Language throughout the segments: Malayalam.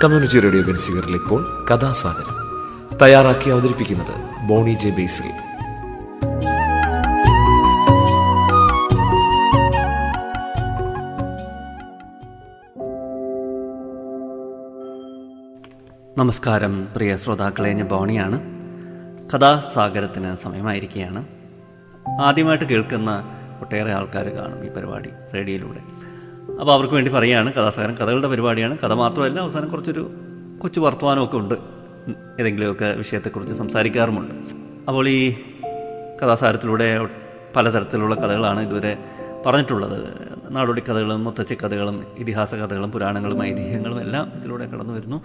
കമ്മ്യൂണിറ്റി റേഡിയോ ബെൻസിഗറിൽ ഇപ്പോൾ കഥാസാഗരം തയ്യാറാക്കി അവതരിപ്പിക്കുന്നത് ബോണി ജെ ബേസിൽ. നമസ്കാരം പ്രിയ ശ്രോതാക്കളെ, ഞാൻ ബോണിയാണ്. കഥാസാഗരത്തിന് സമയമായിരിക്കുകയാണ്. ആദ്യമായിട്ട് കേൾക്കുന്ന ഒട്ടേറെ ആൾക്കാർ കാണും ഈ പരിപാടി റേഡിയോയിലൂടെ. അപ്പോൾ അവർക്ക് വേണ്ടി പറയുകയാണ്, കഥാസാഗരം കഥകളുടെ പരിപാടിയാണ്. കഥ മാത്രമല്ല, അവസാനം കുറച്ചൊരു കൊച്ചു വർത്തമാനമൊക്കെ ഉണ്ട്. ഏതെങ്കിലുമൊക്കെ വിഷയത്തെക്കുറിച്ച് സംസാരിക്കാറുമുണ്ട്. അപ്പോൾ ഈ കഥാസാഗരത്തിലൂടെ പലതരത്തിലുള്ള കഥകളാണ് ഇതുവരെ പറഞ്ഞിട്ടുള്ളത്. നാടോടി കഥകളും മുത്തച്ഛി കഥകളും ഇതിഹാസ കഥകളും പുരാണങ്ങളും ഐതിഹ്യങ്ങളും എല്ലാം ഇതിലൂടെ കടന്നു വരുന്നു.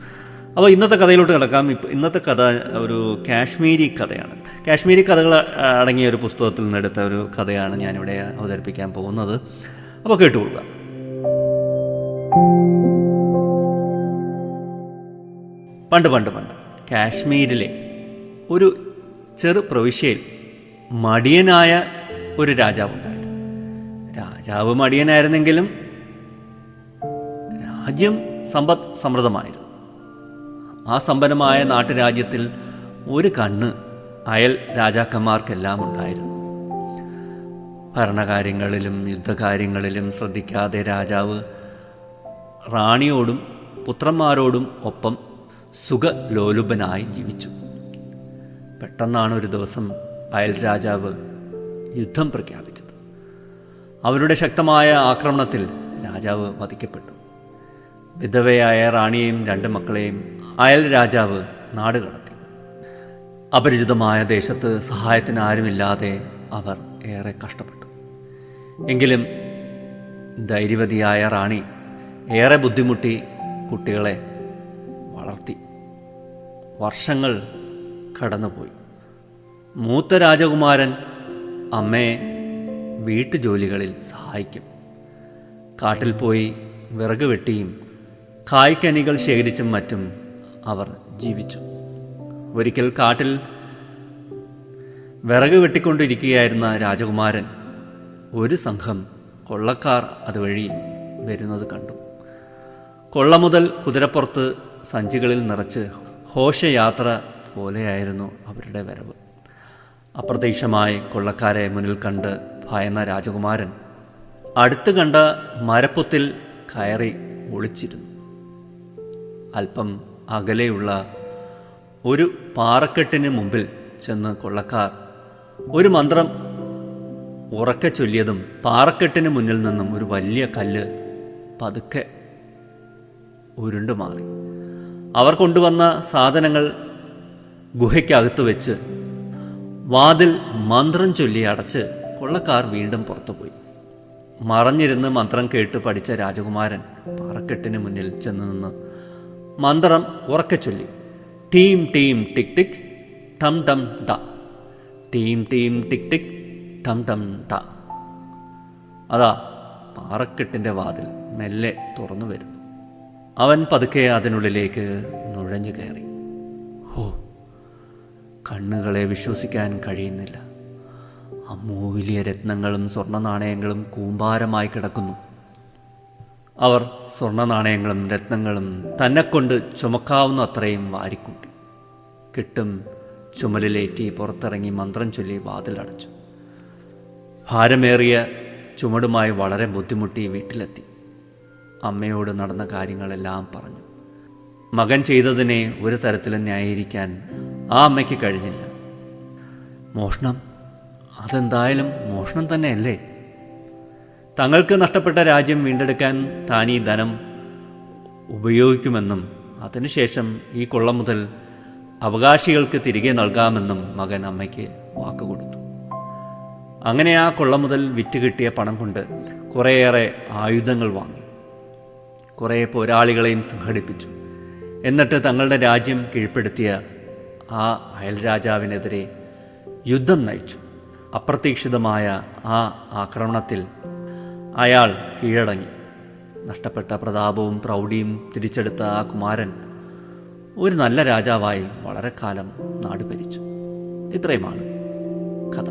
അപ്പോൾ ഇന്നത്തെ കഥയിലോട്ട് കിടക്കാം. ഇന്നത്തെ കഥ ഒരു കാശ്മീരി കഥയാണ്. കാശ്മീരി കഥകൾ അടങ്ങിയ ഒരു പുസ്തകത്തിൽ നിന്നെടുത്ത ഒരു കഥയാണ് ഞാനിവിടെ അവതരിപ്പിക്കാൻ പോകുന്നത്. അപ്പോൾ കേട്ടുകൊള്ളുക. പണ്ട് പണ്ട് പണ്ട് കാശ്മീരിലെ ഒരു ചെറു പ്രവിശ്യയിൽ മടിയനായ ഒരു രാജാവുണ്ടായിരുന്നു. രാജാവ് മടിയനായിരുന്നെങ്കിലും രാജ്യം സമ്പദ് സമൃദ്ധമായിരുന്നു. ആ സമ്പന്നമായ നാട്ടുരാജ്യത്തിൽ ഒരു കണ്ണ് അയൽ രാജാക്കന്മാർക്കെല്ലാം ഉണ്ടായിരുന്നു. ഭരണകാര്യങ്ങളിലും യുദ്ധകാര്യങ്ങളിലും ശ്രദ്ധിക്കാതെ രാജാവ് റാണിയോടും പുത്രന്മാരോടും ഒപ്പം സുഖലോലുപനായി ജീവിച്ചു. പെട്ടെന്നാണ് ഒരു ദിവസം അയൽ രാജാവ് യുദ്ധം പ്രഖ്യാപിച്ചത്. അവരുടെ ശക്തമായ ആക്രമണത്തിൽ രാജാവ് വധിക്കപ്പെട്ടു. വിധവയായ റാണിയെയും 2 മക്കളെയും അയൽ രാജാവ് നാട് കടത്തി. അപരിചിതമായ ദേശത്ത് സഹായത്തിന് ആരുമില്ലാതെ അവർ ഏറെ കഷ്ടപ്പെട്ടു. എങ്കിലും ധൈര്യവതിയായ റാണി ഏറെ ബുദ്ധിമുട്ടി കുട്ടികളെ വളർത്തി. വർഷങ്ങൾ കടന്നുപോയി. മൂത്ത രാജകുമാരൻ അമ്മയെ വീട്ടുജോലികളിൽ സഹായിക്കും. കാട്ടിൽ പോയി വിറക് വെട്ടിയും കായ്ക്കനികൾ ശേഖരിച്ചും മറ്റും അവർ ജീവിച്ചു. ഒരിക്കൽ കാട്ടിൽ വിറക് വെട്ടിക്കൊണ്ടിരിക്കുകയായിരുന്ന രാജകുമാരൻ ഒരു സംഘം കൊള്ളക്കാർ അതുവഴി വരുന്നത് കണ്ടു. കൊള്ള മുതൽ കുതിരപ്പുറത്ത് സഞ്ചികളിൽ നിറച്ച് ഘോഷയാത്ര പോലെയായിരുന്നു അവരുടെ വരവ്. അപ്രതീക്ഷമായി കൊള്ളക്കാരെ മുന്നിൽ കണ്ട് ഭയന്ന രാജകുമാരൻ അടുത്ത് കണ്ട മരപ്പൊത്തിൽ കയറി ഒളിച്ചിരുന്നു. അല്പം അകലെയുള്ള ഒരു പാറക്കെട്ടിന് മുമ്പിൽ ചെന്ന് കൊള്ളക്കാർ ഒരു മന്ത്രം ഉറക്കെ ചൊല്ലിയതും പാറക്കെട്ടിന് മുന്നിൽ നിന്നും ഒരു വലിയ കല്ല് പതുക്കെ ഉരുണ്ടു മാറി. അവർ കൊണ്ടുവന്ന സാധനങ്ങൾ ഗുഹയ്ക്കകത്ത് വെച്ച് വാതിൽ മന്ത്രം ചൊല്ലി അടച്ച് കൊള്ളക്കാർ വീണ്ടും പുറത്തുപോയി. മറഞ്ഞിരുന്ന് മന്ത്രം കേട്ട് പഠിച്ച രാജകുമാരൻ പാറക്കെട്ടിന് മുന്നിൽ ചെന്ന് നിന്ന് മന്ത്രം ഉറക്കെ ചൊല്ലി. ടീം ടീം ടിക് ടിക് ടം ടം ട, ടീം ടീം ടിക് ടിക് ടം ടം ട. അതാ പാറക്കെട്ടിൻ്റെ വാതിൽ മെല്ലെ തുറന്നു വരുന്നു. അവൻ പതുക്കെ അതിനുള്ളിലേക്ക് നുഴഞ്ഞു കയറി. ഹോ, കണ്ണുകളെ വിശ്വസിക്കാൻ കഴിയുന്നില്ല. അമൂല്യ രത്നങ്ങളും സ്വർണ്ണ നാണയങ്ങളും കൂമ്പാരമായി കിടക്കുന്നു. അവർ സ്വർണ്ണ നാണയങ്ങളും രത്നങ്ങളും തന്നെക്കൊണ്ട് ചുമക്കാവുന്ന അത്രയും വാരിക്കൂട്ടി. കിട്ടും ചുമലിലേറ്റി പുറത്തിറങ്ങി മന്ത്രം ചൊല്ലി വാതിലടച്ചു. ഭാരമേറിയ ചുമടുമായി വളരെ ബുദ്ധിമുട്ടി വീട്ടിലെത്തി. അമ്മയോട് നടന്ന കാര്യങ്ങളെല്ലാം പറഞ്ഞു. മകൻ ചെയ്തതിനെ ഒരു തരത്തിലും ന്യായീകരിക്കാൻ ആ അമ്മയ്ക്ക് കഴിഞ്ഞില്ല. മോഷണം, അതെന്തായാലും മോഷണം തന്നെയല്ലേ? തങ്ങൾക്ക് നഷ്ടപ്പെട്ട രാജ്യം വീണ്ടെടുക്കാൻ താൻ ഈ ധനം ഉപയോഗിക്കുമെന്നും അതിനുശേഷം ഈ കൊള്ള മുതൽ അവകാശികൾക്ക് തിരികെ നൽകാമെന്നും മകൻ അമ്മയ്ക്ക് വാക്കുകൊടുത്തു. അങ്ങനെ ആ കൊള്ള മുതൽ വിറ്റ് കിട്ടിയ പണം കൊണ്ട് കുറേയേറെ ആയുധങ്ങൾ വാങ്ങി. കുറേ പോരാളികളെയും സംഘടിപ്പിച്ചു. എന്നിട്ട് തങ്ങളുടെ രാജ്യം കീഴ്പ്പെടുത്തിയ ആ അയൽരാജാവിനെതിരെ യുദ്ധം നയിച്ചു. അപ്രതീക്ഷിതമായ ആ ആക്രമണത്തിൽ അയാൾ കീഴടങ്ങി. നഷ്ടപ്പെട്ട പ്രതാപവും പ്രൗഢിയും തിരിച്ചെടുത്ത ആ കുമാരൻ ഒരു നല്ല രാജാവായി വളരെ കാലം നാട് ഭരിച്ചു. ഇത്രയുമാണ് കഥ.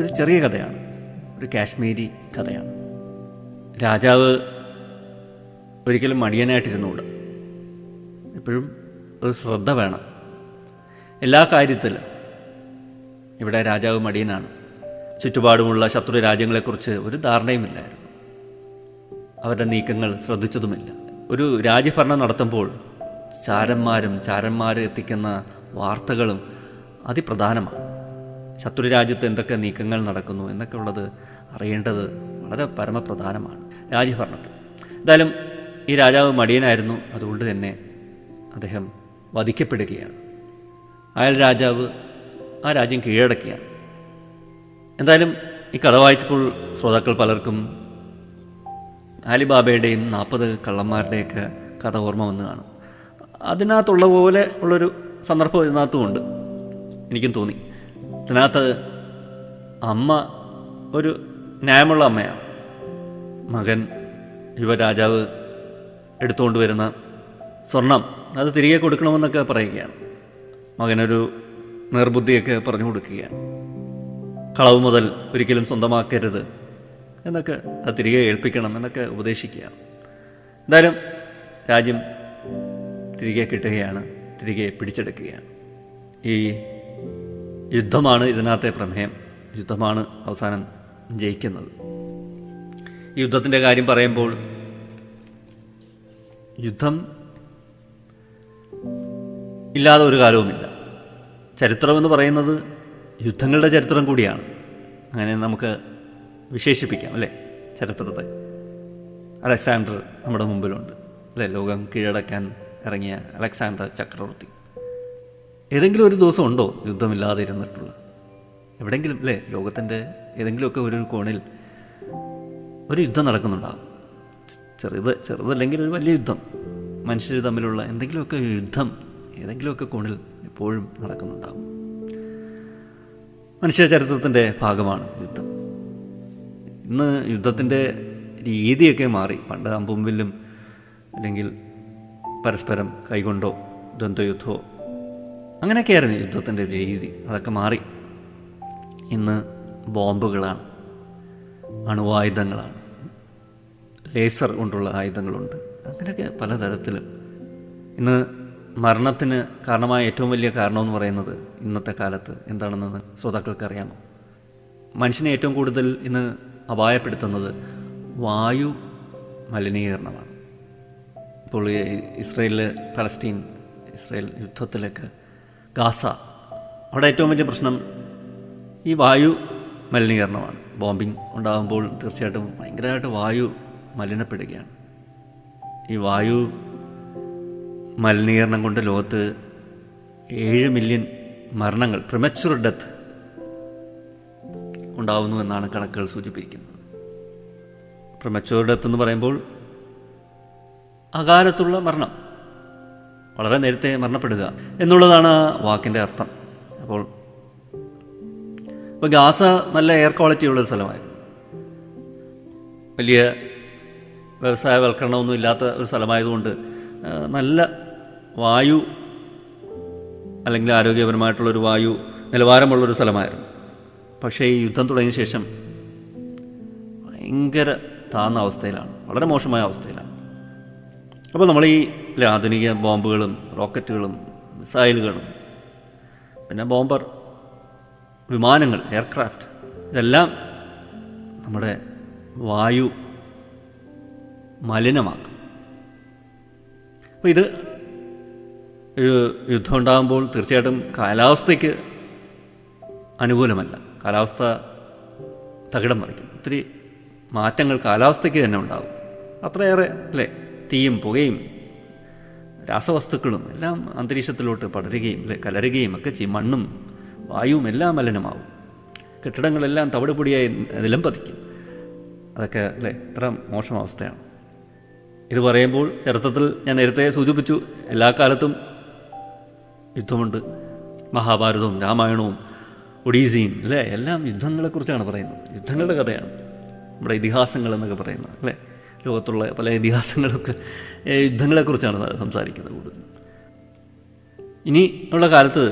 ഒരു ചെറിയ കഥയാണ്, ഒരു കാശ്മീരി കഥയാണ്. രാജാവ് ഒരിക്കലും മടിയനായിട്ടിരുന്നുകൂടാ. എപ്പോഴും ഒരു ശ്രദ്ധ വേണം എല്ലാ കാര്യത്തിലും. ഇവിടെ രാജാവ് മടിയനാണ്. ചുറ്റുപാടുമുള്ള ശത്രു രാജ്യങ്ങളെക്കുറിച്ച് ഒരു ധാരണയുമില്ലായിരുന്നു. അവരുടെ നീക്കങ്ങൾ ശ്രദ്ധിച്ചതുമില്ല. ഒരു രാജ്യഭരണം നടത്തുമ്പോൾ ചാരന്മാർ എത്തിക്കുന്ന വാർത്തകളും അതിപ്രധാനമാണ്. ശത്രു രാജ്യത്ത് എന്തൊക്കെ നീക്കങ്ങൾ നടക്കുന്നു എന്നൊക്കെ ഉള്ളത് അറിയേണ്ടത് വളരെ പരമപ്രധാനമാണ് രാജ്യഭരണത്തിൽ. എന്തായാലും ഈ രാജാവ് മടിയനായിരുന്നു. അതുകൊണ്ട് തന്നെ അദ്ദേഹം വധിക്കപ്പെടുകയാണ്. അയാൾ രാജാവ് ആ രാജ്യം കീഴടക്കുകയാണ്. എന്തായാലും ഈ കഥ വായിച്ചപ്പോൾ ശ്രോതാക്കൾ പലർക്കും അലിബാബയുടെയും 40 കള്ളന്മാരുടെയൊക്കെ കഥ ഓർമ്മ വന്ന് കാണും. അതിനകത്തുള്ള പോലെ ഉള്ളൊരു സന്ദർഭം ഇതിനകത്തുമുണ്ട്. എനിക്കും തോന്നി. ഇതിനകത്ത് അമ്മ ഒരു ന്യായമുള്ള അമ്മയാണ്. മകൻ യുവരാജാവ് എടുത്തുകൊണ്ട് വരുന്ന സ്വർണം അത് തിരികെ കൊടുക്കണമെന്നൊക്കെ പറയുകയാണ്. മകനൊരു നിർബുദ്ധിയൊക്കെ പറഞ്ഞു കൊടുക്കുകയാണ്. കളവ് മുതൽ ഒരിക്കലും സ്വന്തമാക്കരുത് എന്നൊക്കെ, അത് തിരികെ ഏൽപ്പിക്കണം എന്നൊക്കെ ഉപദേശിക്കുകയാണ്. എന്തായാലും രാജ്യം തിരികെ കിട്ടുകയാണ്, തിരികെ പിടിച്ചെടുക്കുകയാണ്. ഈ യുദ്ധമാണ് ഇതിനകത്തെ പ്രമേയം. യുദ്ധമാണ് അവസാനം ജയിക്കുന്നത്. ഈ യുദ്ധത്തിൻ്റെ കാര്യം പറയുമ്പോൾ യുദ്ധം ഇല്ലാതെ ഒരു കാലവുമില്ല. ചരിത്രമെന്ന് പറയുന്നത് യുദ്ധങ്ങളുടെ ചരിത്രം കൂടിയാണ്. അങ്ങനെ നമുക്ക് വിശേഷിപ്പിക്കാം അല്ലേ ചരിത്രത്തെ. അലക്സാണ്ടർ നമ്മുടെ മുമ്പിലുണ്ട് അല്ലേ, ലോകം കീഴടക്കാൻ ഇറങ്ങിയ അലക്സാണ്ടർ ചക്രവർത്തി. ഏതെങ്കിലും ഒരു ദിവസം ഉണ്ടോ യുദ്ധമില്ലാതെ ഇരുന്നിട്ടുള്ള? എവിടെയെങ്കിലും അല്ലേ, ലോകത്തിൻ്റെ ഏതെങ്കിലുമൊക്കെ ഒരു കോണിൽ ഒരു യുദ്ധം നടക്കുന്നുണ്ടാകും. ചെറുതല്ലെങ്കിൽ ഒരു വലിയ യുദ്ധം, മനുഷ്യർ തമ്മിലുള്ള എന്തെങ്കിലുമൊക്കെ യുദ്ധം ഏതെങ്കിലുമൊക്കെ കോണിൽ എപ്പോഴും നടക്കുന്നുണ്ടാകും. മനുഷ്യ ചരിത്രത്തിൻ്റെ ഭാഗമാണ് യുദ്ധം. ഇന്ന് യുദ്ധത്തിൻ്റെ രീതിയൊക്കെ മാറി. പണ്ട് അമ്പും വില്ലും അല്ലെങ്കിൽ പരസ്പരം കൈകൊണ്ടോ ദ്വന്ദ്വയുദ്ധമോ അങ്ങനെയൊക്കെയായിരുന്നു യുദ്ധത്തിൻ്റെ രീതി. അതൊക്കെ മാറി. ഇന്ന് ബോംബുകളാണ്, അണുവായുധങ്ങളാണ്, ലേസർ കൊണ്ടുള്ള ആയുധങ്ങളുണ്ട്. അങ്ങനെയൊക്കെ പലതരത്തിലും. ഇന്ന് മരണത്തിന് കാരണമായ ഏറ്റവും വലിയ കാരണമെന്ന് പറയുന്നത് ഇന്നത്തെ കാലത്ത് എന്താണെന്ന് ശ്രോതാക്കൾക്ക് അറിയാമോ? മനുഷ്യനെ ഏറ്റവും കൂടുതൽ ഇന്ന് അപായപ്പെടുത്തുന്നത് വായു മലിനീകരണമാണ്. ഇപ്പോൾ ഇസ്രയേൽ യുദ്ധത്തിലേക്ക് ഗാസ, അവിടെ ഏറ്റവും വലിയ പ്രശ്നം ഈ വായു മലിനീകരണമാണ്. ബോംബിംഗ് ഉണ്ടാകുമ്പോൾ തീർച്ചയായിട്ടും ഭയങ്കരമായിട്ട് വായു മലിനപ്പെടുകയാണ്. ഈ വായു മലിനീകരണം കൊണ്ട് ലോകത്ത് 7 മില്യൺ മരണങ്ങൾ, പ്രിമച്വർ ഡെത്ത് ഉണ്ടാവുന്നു എന്നാണ് കണക്കുകൾ സൂചിപ്പിക്കുന്നത്. പ്രിമച്വർ ഡെത്ത് എന്ന് പറയുമ്പോൾ അകാലത്തുള്ള മരണം, വളരെ നേരത്തെ മരണപ്പെടുക എന്നുള്ളതാണ് ആ വാക്കിൻ്റെ അർത്ഥം. അപ്പോൾ ഗാസ നല്ല എയർ ക്വാളിറ്റി ഉള്ളൊരു സ്ഥലമായിരുന്നു. വലിയ വ്യവസായവൽക്കരണമൊന്നും ഇല്ലാത്ത ഒരു സ്ഥലമായതുകൊണ്ട് നല്ല വായു അല്ലെങ്കിൽ ആരോഗ്യപരമായിട്ടുള്ളൊരു വായു നിലവാരമുള്ളൊരു സ്ഥലമായിരുന്നു. പക്ഷേ ഈ യുദ്ധം തുടങ്ങിയ ശേഷം ഭയങ്കര താഴ്ന്ന അവസ്ഥയിലാണ്, വളരെ മോശമായ അവസ്ഥയിലാണ്. അപ്പോൾ നമ്മൾ ഈ ആധുനിക ബോംബുകളും റോക്കറ്റുകളും മിസൈലുകളും പിന്നെ ബോംബർ വിമാനങ്ങൾ, എയർക്രാഫ്റ്റ്, ഇതെല്ലാം നമ്മുടെ വായു മലിനമാക്കും. അപ്പോൾ ഇത് ഒരു യുദ്ധം ഉണ്ടാകുമ്പോൾ തീർച്ചയായിട്ടും കാലാവസ്ഥയ്ക്ക് അനുകൂലമല്ല. കാലാവസ്ഥ തകിടം മറിക്കും. ഒത്തിരി മാറ്റങ്ങൾ കാലാവസ്ഥയ്ക്ക് തന്നെ ഉണ്ടാകും. അത്രയേറെ അല്ലേ, തീയും പുകയും രാസവസ്തുക്കളും എല്ലാം അന്തരീക്ഷത്തിലോട്ട് പടരുകയും കലരുകയും ഒക്കെ ചെയ്യും. മണ്ണും വായുവും എല്ലാം മലിനമാവും. കെട്ടിടങ്ങളെല്ലാം തവിടുപൊടിയായി നിലം പതിക്കും. അതൊക്കെ അല്ലേ എത്ര മോശം അവസ്ഥയാണ്. ഇത് പറയുമ്പോൾ ചരിത്രത്തിൽ ഞാൻ നേരത്തെ സൂചിപ്പിച്ചു, എല്ലാ കാലത്തും യുദ്ധമുണ്ട്. മഹാഭാരതവും രാമായണവും ഒഡീസിയും അല്ലേ എല്ലാം യുദ്ധങ്ങളെക്കുറിച്ചാണ് പറയുന്നത്. യുദ്ധങ്ങളുടെ കഥയാണ് നമ്മുടെ ഇതിഹാസങ്ങൾ എന്നൊക്കെ പറയുന്നത് അല്ലേ. ലോകത്തുള്ള പല ഇതിഹാസങ്ങളൊക്കെ യുദ്ധങ്ങളെക്കുറിച്ചാണ് സംസാരിക്കുന്നത് കൂടുതൽ. ഇനി ഉള്ള കാലത്ത്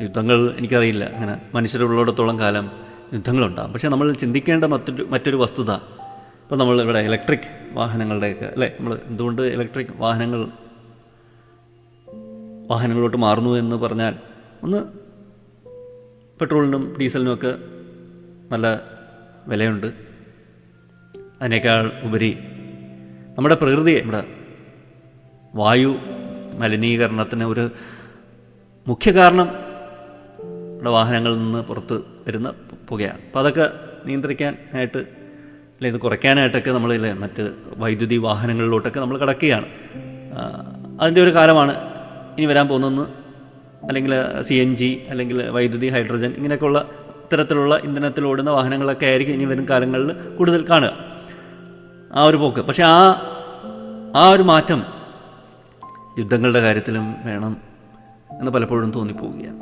യുദ്ധങ്ങൾ എനിക്കറിയില്ല, അങ്ങനെ മനുഷ്യരുള്ളിടത്തോളം കാലം യുദ്ധങ്ങളുണ്ടാകും. പക്ഷേ നമ്മൾ ചിന്തിക്കേണ്ട മറ്റൊരു വസ്തുത, ഇപ്പോൾ നമ്മൾ ഇവിടെ ഇലക്ട്രിക് വാഹനങ്ങളുടെയൊക്കെ അല്ലേ, നമ്മൾ എന്തുകൊണ്ട് ഇലക്ട്രിക് വാഹനങ്ങളോട്ട് മാറുന്നു എന്ന് പറഞ്ഞാൽ, ഒന്ന് പെട്രോളിനും ഡീസലിനുമൊക്കെ നല്ല വിലയുണ്ട്. അതിനേക്കാൾ ഉപരി നമ്മുടെ പ്രകൃതിയെ, നമ്മുടെ വായു മലിനീകരണത്തിന് ഒരു മുഖ്യ കാരണം നമ്മുടെ വാഹനങ്ങളിൽ നിന്ന് പുറത്ത് വരുന്ന പുകയാണ്. അപ്പോൾ അതൊക്കെ നിയന്ത്രിക്കാനായിട്ട് അല്ലെങ്കിൽ ഇത് കുറയ്ക്കാനായിട്ടൊക്കെ നമ്മളില്ലേ മറ്റ് വൈദ്യുതി വാഹനങ്ങളിലോട്ടൊക്കെ നമ്മൾ കടക്കുകയാണ്. അതിൻ്റെ ഒരു കാലമാണ് ഇനി വരാൻ പോകുന്നതെന്ന്, അല്ലെങ്കിൽ CNG അല്ലെങ്കിൽ വൈദ്യുതി, ഹൈഡ്രജൻ, ഇങ്ങനെയൊക്കെയുള്ള ഇത്തരത്തിലുള്ള ഇന്ധനത്തിലോടുന്ന വാഹനങ്ങളൊക്കെ ആയിരിക്കും ഇനി വരും കാലങ്ങളിൽ കൂടുതൽ കാണുക, ആ ഒരു പോക്ക്. പക്ഷേ ആ ഒരു മാറ്റം യുദ്ധങ്ങളുടെ കാര്യത്തിലും വേണം എന്ന് പലപ്പോഴും തോന്നിപ്പോവുകയാണ്.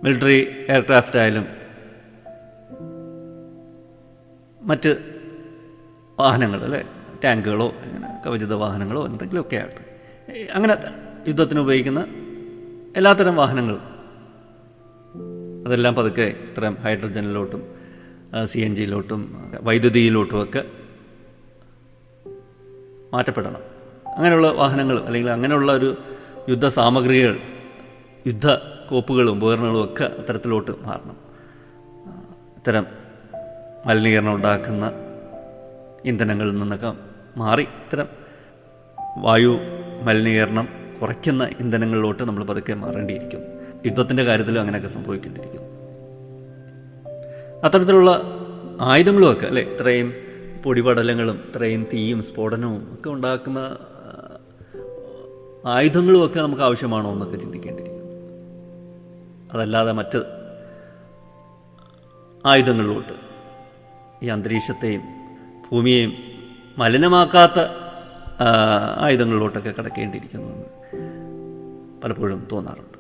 മിലിറ്ററി എയർക്രാഫ്റ്റ് ആയാലും മറ്റ് വാഹനങ്ങൾ അല്ലേ, ടാങ്കുകളോ അങ്ങനെ കവചിത വാഹനങ്ങളോ എന്തെങ്കിലുമൊക്കെ ആയിട്ട്, അങ്ങനെ യുദ്ധത്തിന് ഉപയോഗിക്കുന്ന എല്ലാത്തരം വാഹനങ്ങളും അതെല്ലാം പതുക്കെ ഇത്തരം ഹൈഡ്രജനിലോട്ടും CNGയിലോട്ടും വൈദ്യുതിയിലോട്ടുമൊക്കെ മാറ്റപ്പെടണം. അങ്ങനെയുള്ള വാഹനങ്ങൾ അല്ലെങ്കിൽ അങ്ങനെയുള്ള ഒരു യുദ്ധ സാമഗ്രികൾ, യുദ്ധ കോപ്പുകളും ഉപകരണങ്ങളും ഒക്കെ അത്തരത്തിലോട്ട് മാറണം. ഇത്തരം മലിനീകരണം ഉണ്ടാക്കുന്ന ഇന്ധനങ്ങളിൽ നിന്നൊക്കെ മാറി ഇത്തരം വായു മലിനീകരണം കുറയ്ക്കുന്ന ഇന്ധനങ്ങളിലോട്ട് നമ്മൾ പതുക്കെ മാറേണ്ടിയിരിക്കുന്നു. യുദ്ധത്തിൻ്റെ കാര്യത്തിലും അങ്ങനെയൊക്കെ സംഭവിക്കേണ്ടിയിരിക്കുന്നു. അത്തരത്തിലുള്ള ആയുധങ്ങളുമൊക്കെ അല്ലേ, ഇത്രയും പൊടിപടലങ്ങളും ഇത്രയും തീയും സ്ഫോടനവും ഒക്കെ ഉണ്ടാക്കുന്ന ആയുധങ്ങളുമൊക്കെ നമുക്ക് ആവശ്യമാണോ എന്നൊക്കെ ചിന്തിക്കേണ്ടിയിരിക്കുന്നു. അതല്ലാതെ മറ്റ് ആയുധങ്ങളിലോട്ട് ഈ അന്തരീക്ഷത്തെയും ഭൂമിയെയും മലിനമാക്കാത്ത ആയുധങ്ങളിലോട്ടൊക്കെ കടക്കേണ്ടിയിരിക്കുന്നുവെന്ന് പലപ്പോഴും തോന്നാറുണ്ട്.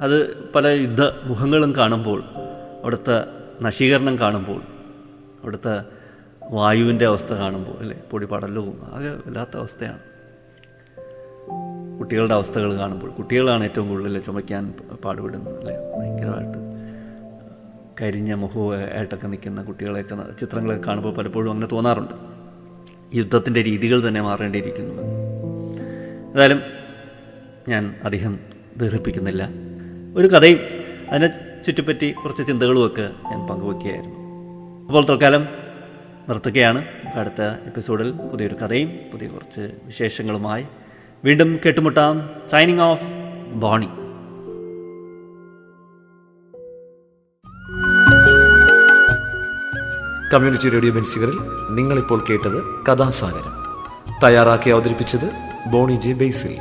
അത് പല യുദ്ധമുഖങ്ങളും കാണുമ്പോൾ, അവിടുത്തെ നശീകരണം കാണുമ്പോൾ, അവിടുത്തെ വായുവിൻ്റെ അവസ്ഥ കാണുമ്പോൾ അല്ലേ, പൊടിപടലവും ആകെ വല്ലാത്ത അവസ്ഥയാണ്. കുട്ടികളുടെ അവസ്ഥകൾ കാണുമ്പോൾ, കുട്ടികളാണ് ഏറ്റവും കൂടുതൽ ചുമയ്ക്കാൻ പാടുപെടുന്നത് അല്ലേ, ഭയങ്കരമായിട്ട് കരിഞ്ഞ മുഖമായിട്ടൊക്കെ നിൽക്കുന്ന കുട്ടികളെയൊക്കെ ചിത്രങ്ങളൊക്കെ കാണുമ്പോൾ പലപ്പോഴും അങ്ങനെ തോന്നാറുണ്ട്. യുദ്ധത്തിൻ്റെ രീതികൾ തന്നെ മാറേണ്ടിയിരിക്കുന്നുവെന്ന്. ഏതായാലും ഞാൻ അധികം ദീർഘിപ്പിക്കുന്നില്ല. ഒരു കഥയും അതിനെ ചുറ്റിപ്പറ്റി കുറച്ച് ചിന്തകളുമൊക്കെ ഞാൻ പങ്കുവയ്ക്കുകയായിരുന്നു. അപ്പോൾ തൽക്കാലം നിർത്തുകയാണ്. അടുത്ത എപ്പിസോഡിൽ പുതിയൊരു കഥയും പുതിയ കുറച്ച് വിശേഷങ്ങളുമായി വീണ്ടും കേട്ടുമുട്ടാം. Signing off, Boney. Community radio ബെൻസികരിൽ നിങ്ങളിപ്പോൾ കേട്ടത് കഥാസാഗരം. തയ്യാറാക്കി അവതരിപ്പിച്ചത് ബോണി ജെ ബേസിൽ.